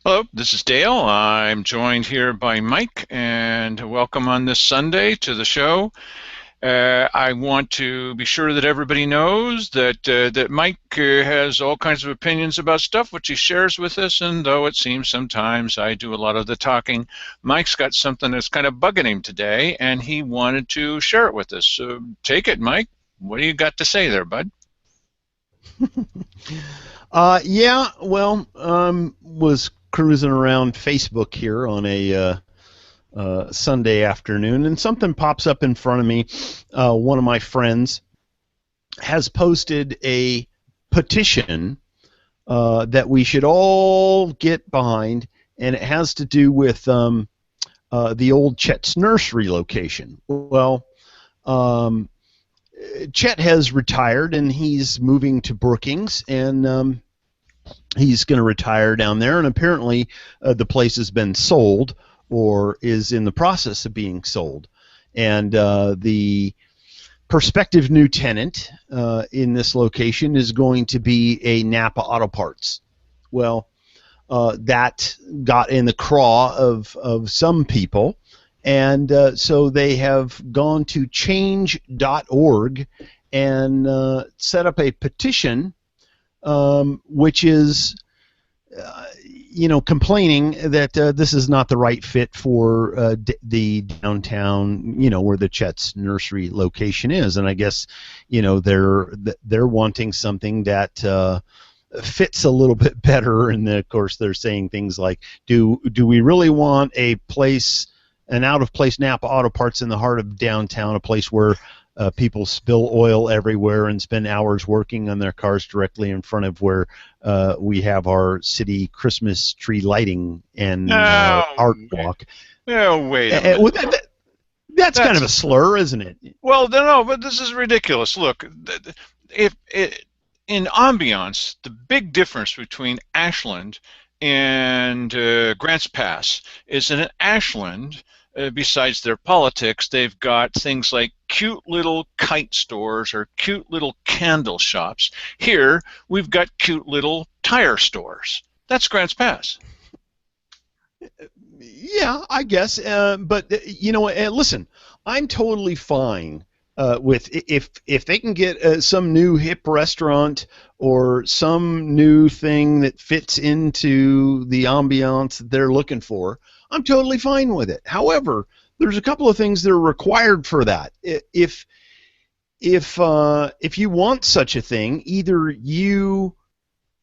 Hello, this is Dale. I'm joined here by Mike, and welcome on this Sunday to the show. I want to be sure that everybody knows that Mike has all kinds of opinions about stuff which he shares with us, and though it seems sometimes I do a lot of the talking, Mike's got something that's kind of bugging him today, and he wanted to share it with us. So take it, Mike. What do you got to say there, bud? Yeah, well, was cruising around Facebook here on a Sunday afternoon, and something pops up in front of me. One of my friends has posted a petition that we should all get behind, and it has to do with the old Chet's nursery location. Well, um, Chet has retired, and he's moving to Brookings, and he's going to retire down there, and apparently the place has been sold or is in the process of being sold. And the prospective new tenant in this location is going to be a Napa Auto Parts. Well, that got in the craw of some people, and so they have gone to change.org and set up a petition, which is, complaining that this is not the right fit for the downtown, where the Chet's nursery location is. And I guess, they're wanting something that fits a little bit better. And then, of course, they're saying things like, do we really want an out-of-place Napa Auto Parts in the heart of downtown, a place where people spill oil everywhere and spend hours working on their cars directly in front of where we have our city Christmas tree lighting and art walk. No, wait a minute. That's kind of a slur, isn't it? Well, no, but this is ridiculous. Look, if in ambiance, the big difference between Ashland and Grants Pass is that in Ashland, besides their politics, they've got things like cute little kite stores or cute little candle shops. Here, we've got cute little tire stores. That's Grants Pass. Yeah, I guess. But listen, I'm totally fine with if they can get some new hip restaurant or some new thing that fits into the ambiance that they're looking for. I'm totally fine with it. However, there's a couple of things that are required for that. If you want such a thing, either you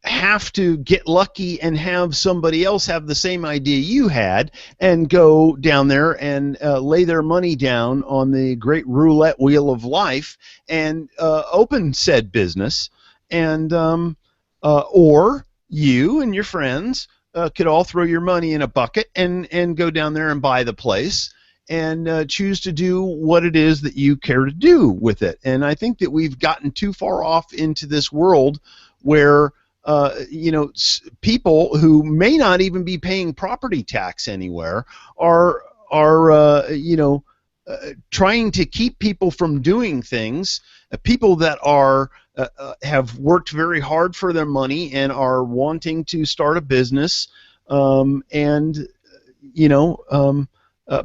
have to get lucky and have somebody else have the same idea you had and go down there and lay their money down on the great roulette wheel of life and open said business, and or you and your friends could all throw your money in a bucket and go down there and buy the place and choose to do what it is that you care to do with it. And I think that we've gotten too far off into this world where people who may not even be paying property tax anywhere are trying to keep people from doing things. People that are have worked very hard for their money and are wanting to start a business, and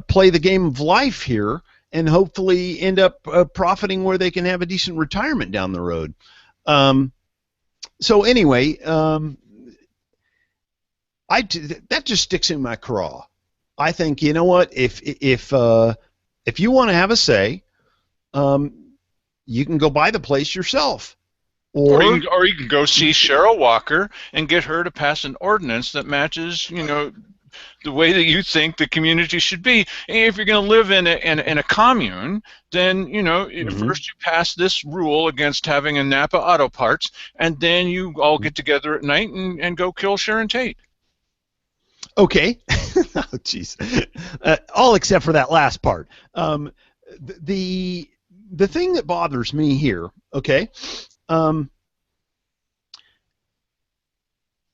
play the game of life here and hopefully end up profiting where they can have a decent retirement down the road. So anyway, that just sticks in my craw. I think, you know what, if you want to have a say, you can go buy the place yourself. Or you can go see Cheryl Walker and get her to pass an ordinance that matches, the way that you think the community should be. And if you're going to live in a commune, then first you pass this rule against having a Napa Auto Parts, and then you all get together at night and go kill Sharon Tate. Okay. Oh, jeez. All except for that last part. The thing that bothers me here, okay,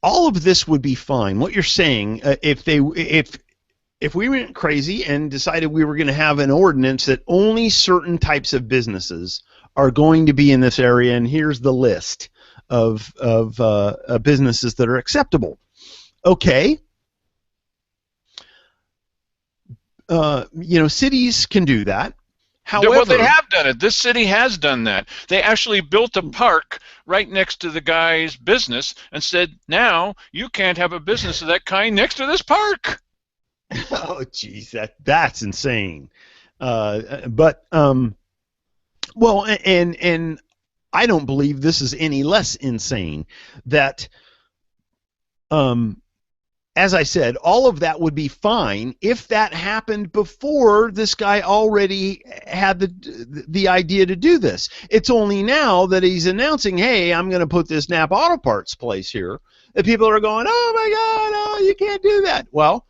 all of this would be fine. What you're saying, if we went crazy and decided we were going to have an ordinance that only certain types of businesses are going to be in this area, and here's the list of businesses that are acceptable. Okay, cities can do that. Well, they However, have done it. This city has done that. They actually built a park right next to the guy's business and said, now you can't have a business of that kind next to this park. oh, geez, that's insane. But well, and I don't believe this is any less insane. That um, as I said, all of that would be fine if that happened before this guy already had the idea to do this. It's only now that he's announcing, hey, I'm going to put this Napa Auto Parts place here, that people are going, oh my God, oh, you can't do that. Well,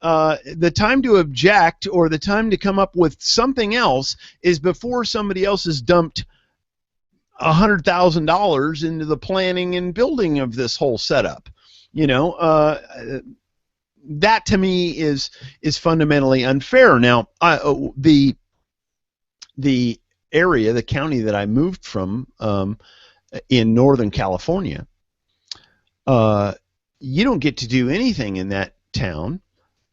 the time to object or the time to come up with something else is before somebody else has dumped $100,000 into the planning and building of this whole setup. That to me is fundamentally unfair. Now, the area, the county that I moved from in Northern California, you don't get to do anything in that town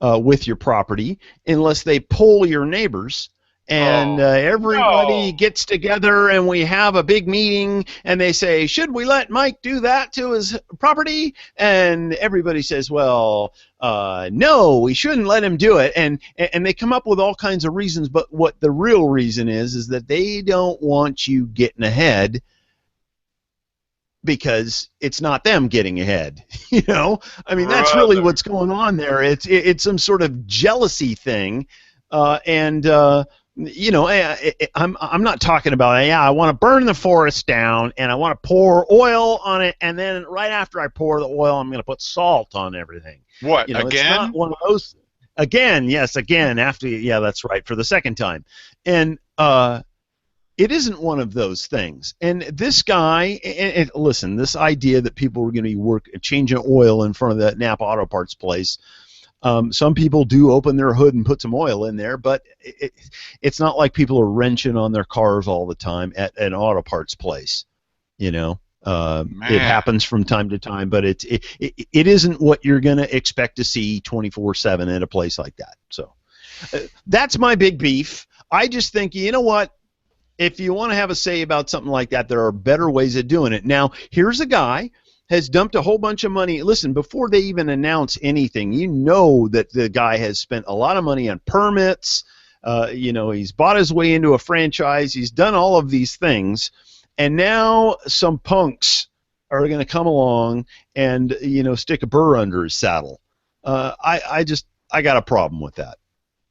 with your property unless they poll your neighbors. And everybody No. gets together and we have a big meeting and they say, should we let Mike do that to his property? And everybody says, well, no, we shouldn't let him do it. And they come up with all kinds of reasons, but what the real reason is that they don't want you getting ahead because it's not them getting ahead. I mean, that's really Brother. what's going on there. It's some sort of jealousy thing. I'm not talking about, I want to burn the forest down and I want to pour oil on it, and then right after I pour the oil, I'm going to put salt on everything. What, It's not again? one of those. Again, yes, again, after, yeah, that's right, for the second time. And it isn't one of those things. And this guy, and listen, this idea that people were going to be changing oil in front of that Napa Auto Parts place, some people do open their hood and put some oil in there, but it's not like people are wrenching on their cars all the time at an auto parts place. It Man. happens from time to time, but it isn't what you're going to expect to see 24/7 at a place like that. So that's my big beef. I just think, you know what? If you want to have a say about something like that, there are better ways of doing it. Now, here's a guy has dumped a whole bunch of money. Listen, before they even announce anything, that the guy has spent a lot of money on permits. He's bought his way into a franchise. He's done all of these things. And now some punks are going to come along and, stick a burr under his saddle. I got a problem with that.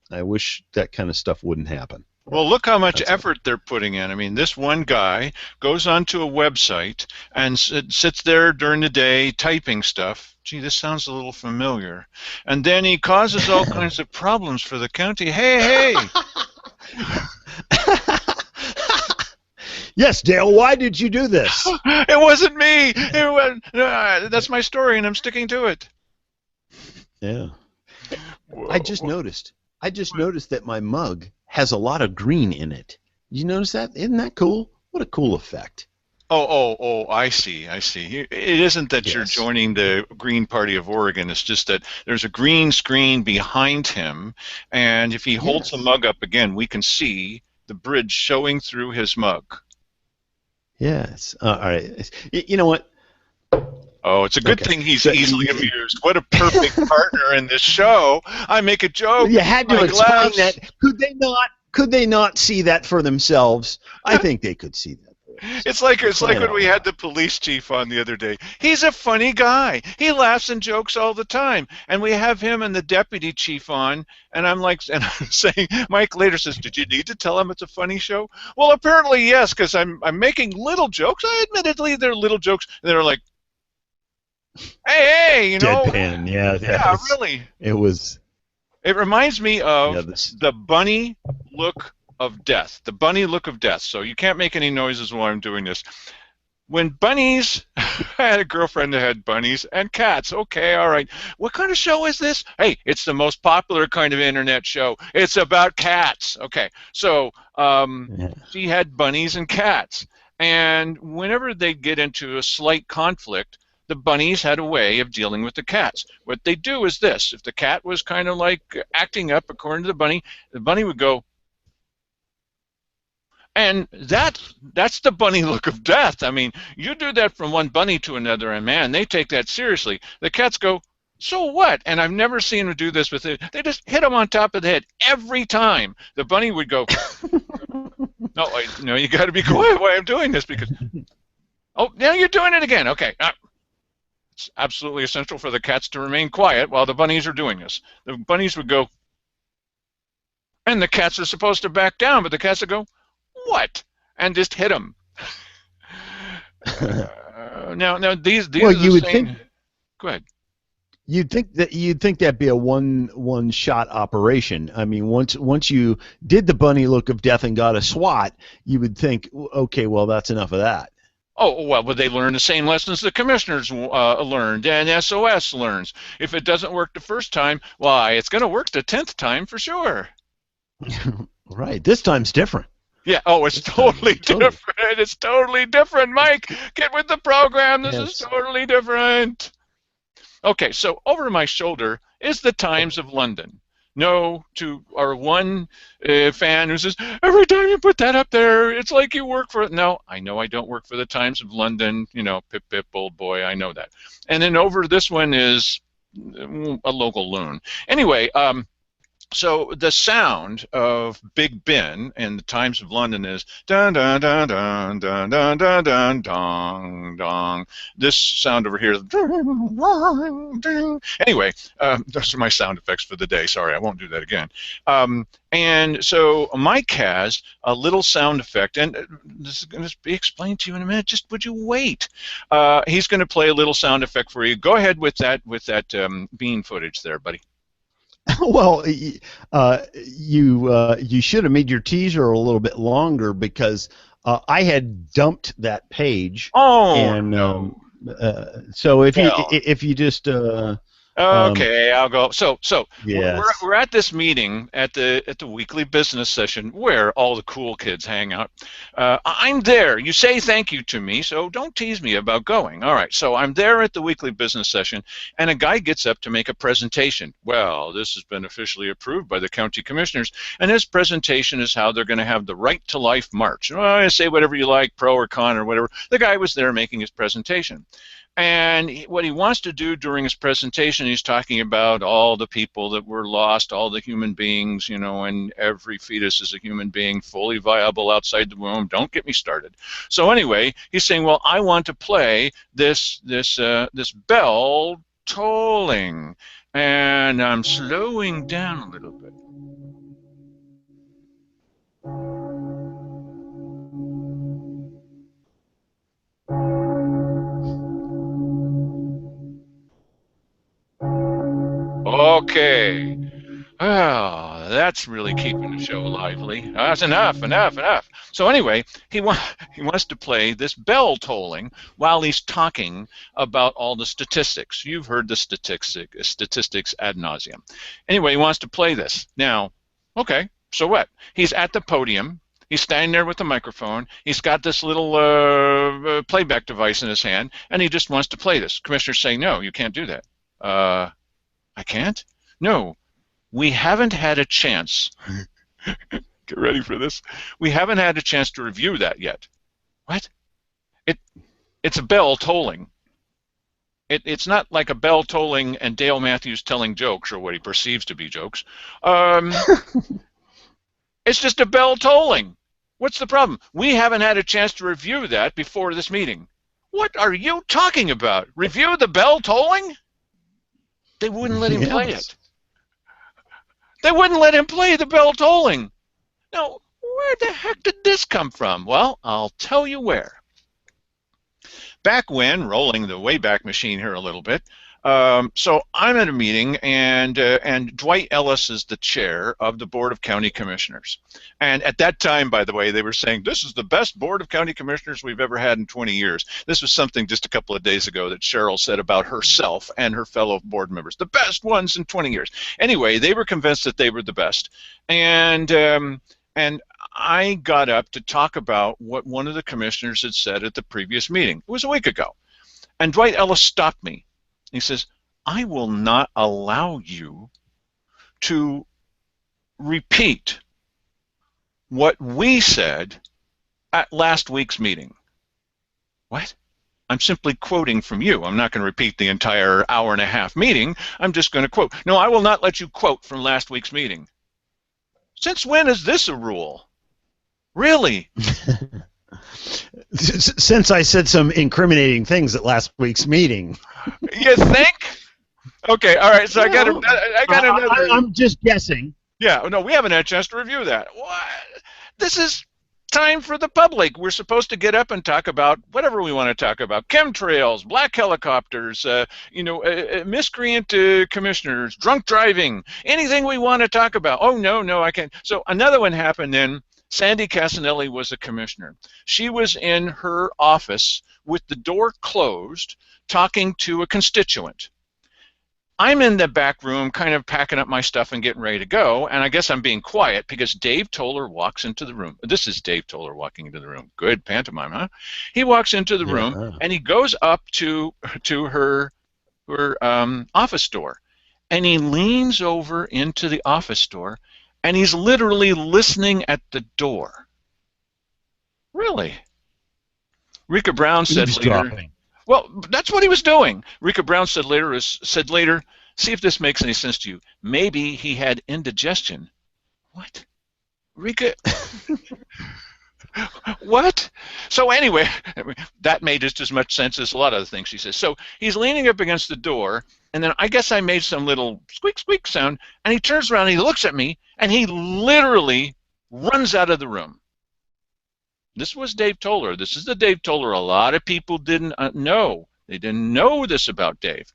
I wish that kind of stuff wouldn't happen. Well, look how much That's effort they're putting in. I mean, this one guy goes onto a website and sits there during the day typing stuff. Gee, this sounds a little familiar. And then he causes all kinds of problems for the county. Hey, Yes, Dale, why did you do this? it wasn't me. That's my story, and I'm sticking to it. Yeah. Whoa. I just noticed that my mug has a lot of green in it. Did you notice that? Isn't that cool? What a cool effect. Oh, I see. It isn't that you're Yes. joining the Green Party of Oregon. It's just that there's a green screen behind him, and if he holds the Yes. mug up again, we can see the bridge showing through his mug. Yes. All right. You know what? Oh, it's a good Okay. thing he's So easily amused. What a perfect partner in this show. I make a joke. you had to Mike explain laughs. that. Could they not see that for themselves? I think they could see that. It's like Crying when out we had loud. the police chief on the other day. He's a funny guy. He laughs and jokes all the time. And we have him and the deputy chief on, and I'm saying, Mike later says, "Did you need to tell him it's a funny show?" Well, apparently yes, because I'm making little jokes. Admittedly, they're little jokes. And they're like, hey, Deadpan. Yeah. yeah, really. It was. It reminds me Yeah. of the bunny look of death. The bunny look of death. So you can't make any noises while I'm doing this. When bunnies, I had a girlfriend that had bunnies and cats. Okay, all right. What kind of show is this? Hey, it's the most popular kind of internet show. It's about cats. Okay, so Yeah. she had bunnies and cats. And whenever they get into a slight conflict, the bunnies had a way of dealing with the cats. What they do is this: if the cat was kind of like acting up according to the bunny would go, and that's the bunny look of death. I mean, you do that from one bunny to another, and man, they take that seriously. The cats go, so what? And I've never seen them do this with it. They just hit them on top of the head every time. The bunny would go, no, you got to be quiet while I'm doing this because, oh, now you're doing it again. Okay. It's absolutely essential for the cats to remain quiet while the bunnies are doing this. The bunnies would go, and the cats are supposed to back down, but the cats would go, what? And just hit them. Now these well, are the you would same. think. Go ahead. You'd think that'd be a one shot operation. I mean, once you did the bunny look of death and got a swat, you would think, okay, well, that's enough of that. Oh, well, would they learn the same lessons the commissioners learned and SOS learns? If it doesn't work the first time, why, it's going to work the 10th time for sure. Right. This time's different. Yeah. Oh, it's totally different. It's totally different, Mike. Get with the program. This is totally different. Okay, so over my shoulder is the Times of London. No to our one fan who says, every time you put that up there, it's like you work for it. No, I know I don't work for the Times of London. You know, pip, pip, old boy, I know that. And then over this one is a local loon. Anyway, so the sound of Big Ben in the Times of London is dun dun dun dun dun dun dun dun dong dong. This sound over here is anyway. Those are my sound effects for the day. Sorry, I won't do that again. And so Mike has a little sound effect, and this is going to be explained to you in a minute. Just would you wait? He's going to play a little sound effect for you. Go ahead with that bean footage there, buddy. Well, you should have made your teaser a little bit longer because I had dumped that page. Oh, and no. So if you just okay, I'll go. So yes. we're at this meeting at the weekly business session where all the cool kids hang out. I'm there. You say thank you to me, so don't tease me about going. All right, so I'm there at the weekly business session, and a guy gets up to make a presentation. Well, this has been officially approved by the county commissioners, and his presentation is how they're going to have the Right to Life March. Well, say whatever you like, pro or con or whatever. The guy was there making his presentation. And what he wants to do during his presentation, he's talking about all the people that were lost, all the human beings, you know, and every fetus is a human being, fully viable outside the womb. Don't get me started. So anyway, he's saying, well, I want to play this bell tolling, and I'm slowing down a little bit. Okay. Oh, that's really keeping the show lively. That's enough. So anyway, he wants to play this bell tolling while he's talking about all the statistics. You've heard the statistics ad nauseum. Anyway, he wants to play this. Now, okay, so what? He's at the podium. He's standing there with the microphone. He's got this little playback device in his hand, and he just wants to play this. Commissioner's saying, no, you can't do that. I can't? No. We haven't had a chance. Get ready for this. We haven't had a chance to review that yet. What? It's a bell tolling. It's not like a bell tolling and Dale Matthews telling jokes or what he perceives to be jokes. It's just a bell tolling. What's the problem? We haven't had a chance to review that before this meeting. What are you talking about? Review the bell tolling? They wouldn't let him play it. They wouldn't let him play the bell tolling. Now, where the heck did this come from? Well, I'll tell you where. Back when, rolling the Wayback Machine here a little bit, so I'm at a meeting, and Dwight Ellis is the chair of the Board of County Commissioners. And at that time, by the way, they were saying, this is the best Board of County Commissioners we've ever had in 20 years. This was something just a couple of days ago that Cheryl said about herself and her fellow board members. The best ones in 20 years. Anyway, they were convinced that they were the best. And I got up to talk about what one of the commissioners had said at the previous meeting. It was a week ago. And Dwight Ellis stopped me. He says, I will not allow you to repeat what we said at last week's meeting. What? I'm simply quoting from you. I'm not going to repeat the entire hour-and-a-half meeting. I'm just going to quote. No, I will not let you quote from last week's meeting. Since when is this a rule? Really? Since I said some incriminating things at last week's meeting. You think? Okay, all right. So I got another. I'm just guessing. Yeah, no, we haven't had a chance to review that. What? This is time for the public. We're supposed to get up and talk about whatever we want to talk about: chemtrails, black helicopters, miscreant commissioners, drunk driving, anything we want to talk about. Oh no, I can't. So another one happened then. Sandy Casanelli was a commissioner. She was in her office with the door closed, talking to a constituent. I'm in the back room kind of packing up my stuff and getting ready to go, and I guess I'm being quiet because Dave Toller walks into the room. This is Dave Toller walking into the room. Good pantomime, huh? He walks into the room, and he goes up to her office door, and he leans over into the office door, and he's literally listening at the door. Really? Rika Brown said later. Well, that's what he was doing. Rika Brown said later, see if this makes any sense to you. Maybe he had indigestion. What? Rika? What? So anyway, that made just as much sense as a lot of the things she says. So he's leaning up against the door, and then I guess I made some little squeak, squeak sound, and he turns around, and he looks at me, and he literally runs out of the room. This was Dave Toller. This is the Dave Toller a lot of people didn't know. They didn't know this about Dave.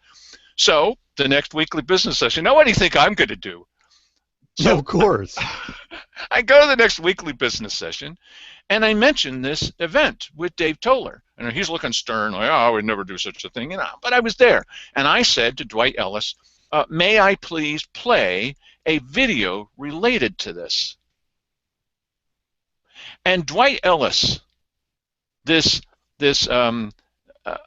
So the next weekly business session, now what do you think I'm going to do? So, of course. I go to the next weekly business session, and I mention this event with Dave Toller. And he's looking stern, like, oh, I would never do such a thing. But I was there. And I said to Dwight Ellis, may I please play a video related to this? And Dwight Ellis, this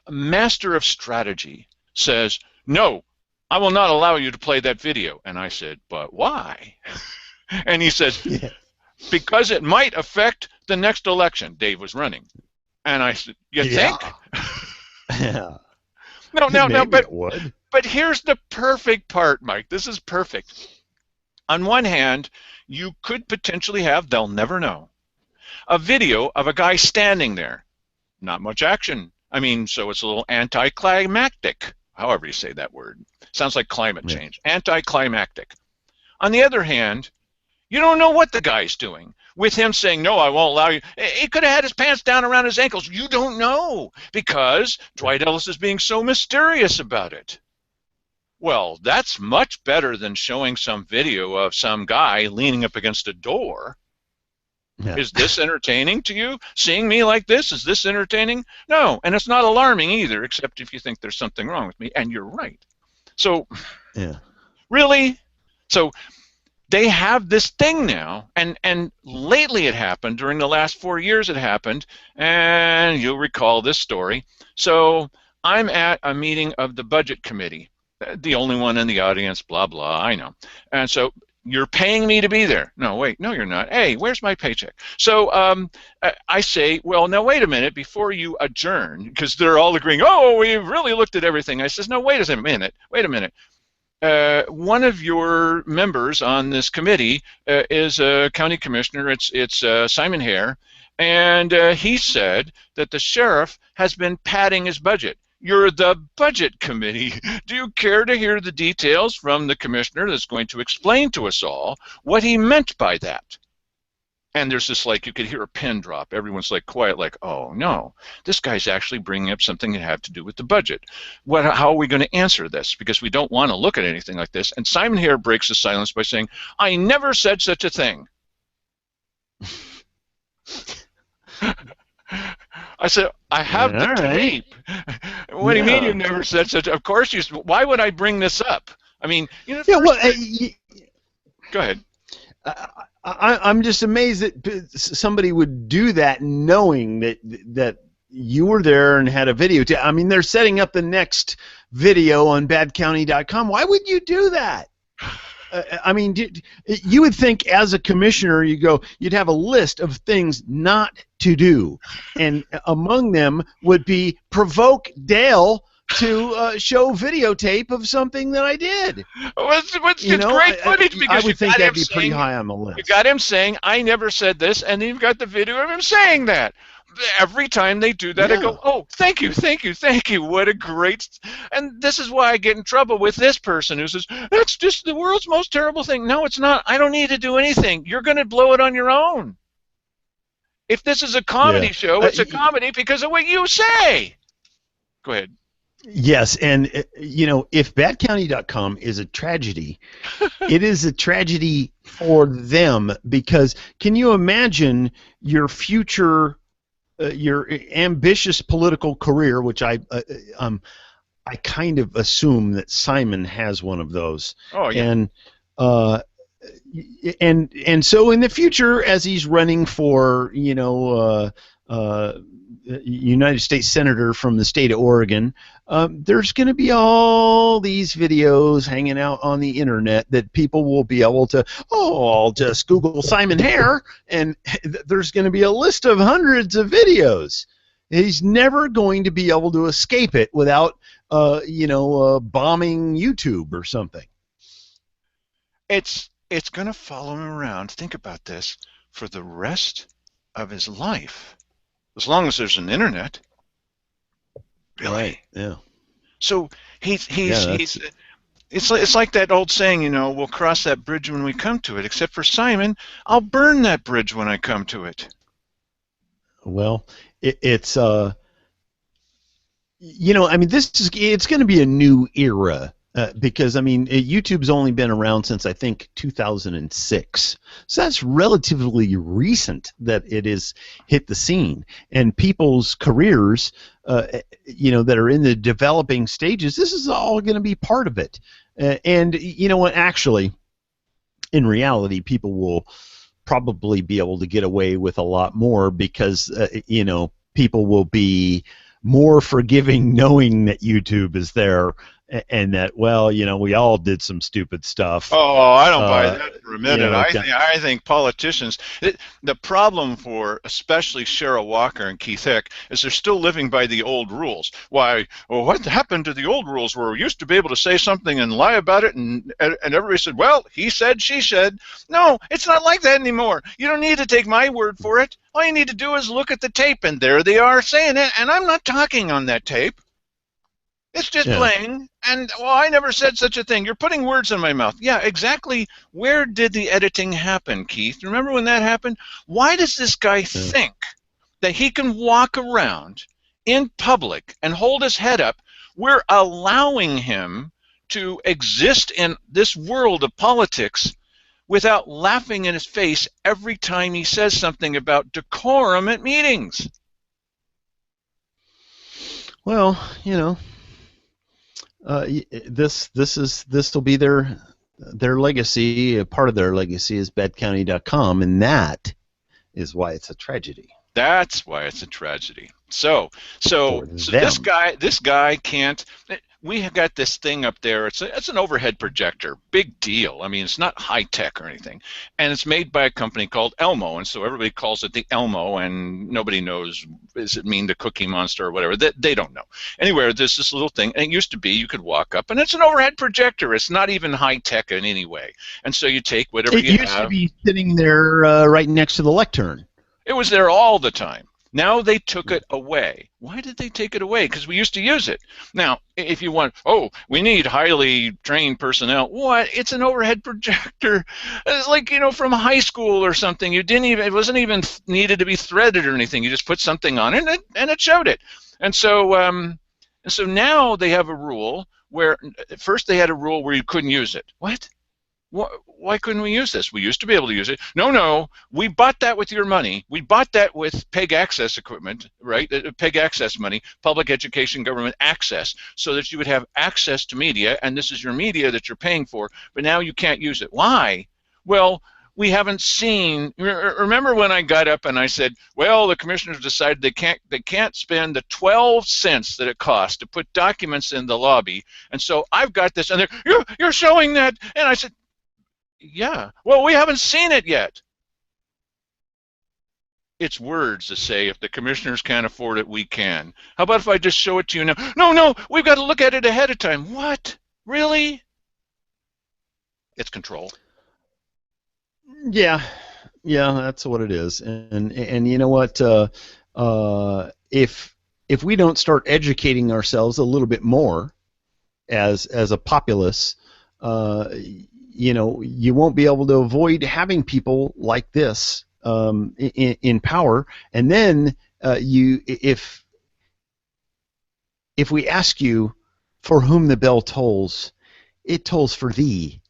master of strategy, says, no, I will not allow you to play that video. And I said, but why? And he says, yeah, because it might affect the next election. Dave was running. And I said, you think? Yeah. No, but here's the perfect part, Mike. This is perfect. On one hand, you could potentially have, they'll never know, a video of a guy standing there. Not much action. I mean, so it's a little anticlimactic, however you say that word. Sounds like climate change. Anticlimactic. On the other hand, you don't know what the guy's doing. With him saying, no, I won't allow you. He could have had his pants down around his ankles. You don't know because Dwight Ellis is being so mysterious about it. Well, that's much better than showing some video of some guy leaning up against a door. Yeah. Is this entertaining to you? Seeing me like this, is this entertaining? No, and it's not alarming either, except if you think there's something wrong with me, and you're right. So, yeah, really? So they have this thing now, and lately it happened, during the last 4 years it happened, and you'll recall this story. So I'm at a meeting of the budget committee, the only one in the audience, blah, blah, I know. And so you're paying me to be there. No, wait, no, you're not. Hey, where's my paycheck? So I say, well, now, wait a minute, before you adjourn, because they're all agreeing, oh, we've really looked at everything. I says, no, wait a minute. One of your members on this committee is a county commissioner. It's Simon Hare, and he said that the sheriff has been padding his budget. You're the budget committee. Do you care to hear the details from the commissioner that's going to explain to us all what he meant by that? And there's this, like, you could hear a pin drop. Everyone's like quiet, like, oh no, this guy's actually bringing up something that had to do with the budget. How are we going to answer this? Because we don't want to look at anything like this. And Simon Hare breaks the silence by saying, I never said such a thing. I said, I have the tape. What do you mean you never said such? Of course you. Why would I bring this up? I mean, you know. Yeah, well, go ahead. I'm just amazed that somebody would do that, knowing that you were there and had a video. I mean, they're setting up the next video on BadCounty.com. Why would you do that? I mean, you would think as a commissioner, you'd have a list of things not to do, and among them would be provoke Dale to show videotape of something that I did. It's great footage because I would think that'd be pretty high on the list. You got him saying, "I never said this," and then you've got the video of him saying that. Every time they do that, I go, "Oh, thank you, thank you, thank you. What a great..." And this is why I get in trouble with this person who says, "That's just the world's most terrible thing." No, it's not. I don't need to do anything. You're going to blow it on your own. If this is a comedy show, it's a comedy because of what you say. Go ahead. Yes, and if BadCounty.com is a tragedy, it is a tragedy for them, because can you imagine your future, your ambitious political career, which I kind of assume that Simon has one of those. Oh yeah. And so in the future, as he's running for United States Senator from the state of Oregon, there's going to be all these videos hanging out on the internet that people will be able to, I'll just Google Simon Hare, and there's going to be a list of hundreds of videos. He's never going to be able to escape it without, bombing YouTube or something. It's going to follow him around. Think about this for the rest of his life. As long as there's an internet. Really? Right. Yeah. So it's like that old saying, we'll cross that bridge when we come to it. Except for Simon, I'll burn that bridge when I come to it. Well, it's I mean, it's going to be a new era. Because, I mean, YouTube's only been around since, I think, 2006. So that's relatively recent that it has hit the scene. And people's careers, that are in the developing stages, this is all going to be part of it. And, you know what, actually, in reality, people will probably be able to get away with a lot more because, people will be more forgiving knowing that YouTube is there. And that, we all did some stupid stuff. Oh, I don't buy that for a minute. I think politicians, the problem for especially Cheryl Walker and Keith Hick is they're still living by the old rules. Why? Well, what happened to the old rules where we used to be able to say something and lie about it, and everybody said, well, he said, she said. No, it's not like that anymore. You don't need to take my word for it. All you need to do is look at the tape, and there they are saying it, and I'm not talking on that tape. It's just playing, and, I never said such a thing. You're putting words in my mouth. Yeah, exactly. Where did the editing happen, Keith? Remember when that happened? Why does this guy think that he can walk around in public and hold his head up? We're allowing him to exist in this world of politics without laughing in his face every time he says something about decorum at meetings. Well, this will be their legacy. A part of their legacy is BadCounty.com, and that is why it's a tragedy. That's why it's a tragedy. So this guy can't. We have got this thing up there. It's an overhead projector. Big deal. I mean, it's not high tech or anything, and it's made by a company called Elmo, and so everybody calls it the Elmo, and nobody knows, does it mean the Cookie Monster or whatever? They don't know. Anyway, there's this little thing, and it used to be you could walk up, and it's an overhead projector. It's not even high tech in any way, and so you take whatever you have. It used to be sitting there right next to the lectern. It was there all the time. Now they took it away. Why did they take it away? Because we used to use it. Now, if you want, we need highly trained personnel. What? It's an overhead projector. It's like, from high school or something. It wasn't even needed to be threaded or anything. You just put something on it and it showed it. And so now they have a rule where, at first they had a rule where you couldn't use it. What? Why couldn't we use this? We used to be able to use it. No, we bought that with your money. We bought that with PEG access equipment, right? PEG access money, public education government access, so that you would have access to media, and this is your media that you're paying for, but now you can't use it. Why? Well, we haven't seen. Remember when I got up and I said, well, the commissioners decided they can't spend the 12 cents that it costs to put documents in the lobby, and so I've got this, and you're showing that, and I said, yeah, well, we haven't seen it yet. It's words to say, if the commissioners can't afford it, we can. How about if I just show it to you now? No, we've got to look at it ahead of time. What? Really? It's control. Yeah, yeah, that's what it is. And you know what? If we don't start educating ourselves a little bit more as a populace, you won't be able to avoid having people like this in power. And then if we ask you, for whom the bell tolls, it tolls for thee.